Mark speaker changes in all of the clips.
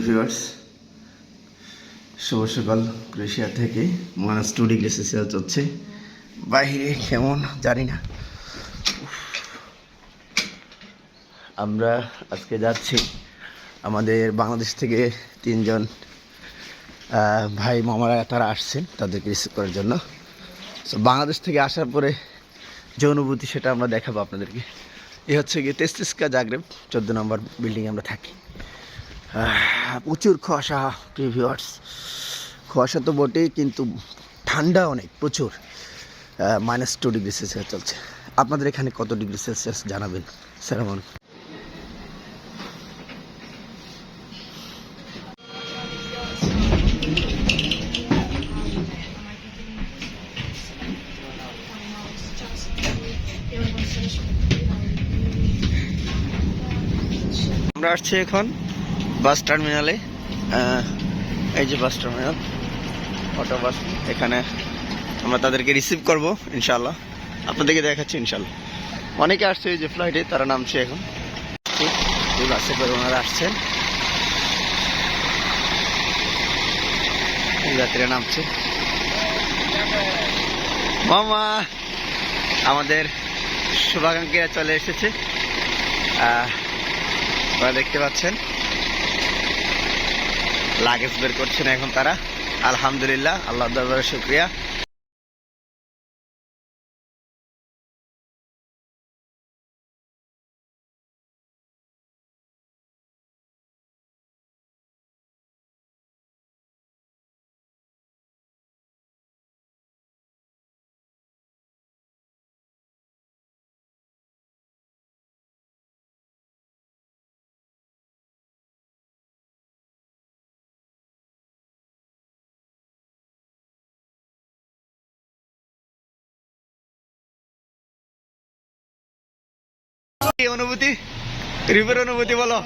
Speaker 1: প্রিয় ভিউয়ার্স, শুভ সকাল। ক্রোয়েশিয়া থেকে -2 ডিগ্রি সেলসিয়াস হচ্ছে। বাইরে কেমন জানি না। আমরা আজকে যাচ্ছি, আমাদের বাংলাদেশ থেকে 3 জন ভাই মামারা তারা আসছেন তাদেরকে রিসিভ করার জন্য। সো বাংলাদেশ থেকে আসার পরে যে অনুভূতি সেটা আমরা দেখাবো আপনাদেরকে। এই হচ্ছে গিয়ে তেস্তিস্কা জাগরেব 14 নম্বর বিল্ডিং আমরা থাকি। প্রচুর কুয়াশা প্রিয় ভিউয়ার্স, কুয়াশা তো বটেই, কিন্তু ঠান্ডা অনেক, প্রচুর। -2 ডিগ্রি সেলসিয়াস চলছে। আপনাদের এখানে কত ডিগ্রি সেলসিয়াস জানাবেন। সালাম। আমরা আসছি এখন বাস টার্মিনালে। এই যে বাস টার্মিনাল, অটো বাস। এখানে আমরা তাদেরকে রিসিভ করব ইনশাল্লাহ, আপনাদেরকে দেখাচ্ছি ইনশাল্লাহ। অনেকে আসছে এই যে ফ্লাইটে, তারা নামছে এখন। এই বাসে করে ওনারা আসছেন, যাত্রীরা নামছে। মামা আমাদের শুভাকাঙ্ক্ষীরা চলে এসেছে, আপনারা দেখতে পাচ্ছেন। লাগেজ বের করছেন এখন তারা। আলহামদুলিল্লাহ, আল্লাহর দরবারে শুকরিয়া। অনুভূতি, রিপের অনুভূতি বলো।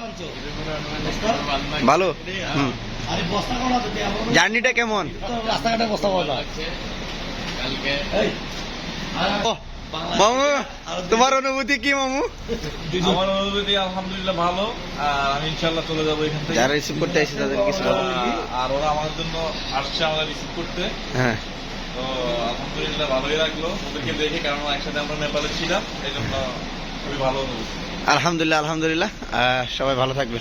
Speaker 1: ভালো। জার্নিটা কেমন? মামু, তোমার অনুভূতি কি মামু?
Speaker 2: আমার অনুভূতি আলহামদুলিল্লাহ ভালো। আমি ইনশাল্লাহ চলে যাবো এখান থেকে।
Speaker 1: যারা রিসিভ করতে আসছে তাদের কিছু বলো।
Speaker 2: আর ওরা আমার জন্য আসছে আমাদের রিসিভ করতে।
Speaker 1: হ্যাঁ,
Speaker 2: তো আলহামদুলিল্লাহ ভালোই লাগলো ওদেরকে দেখে, কারণ একসাথে আমরা নেপালে ছিলাম, এই জন্য খুবই ভালো অনুভূতি।
Speaker 1: আলহামদুলিল্লাহ। আলহামদুলিল্লাহ, সবাই ভালো থাকবেন।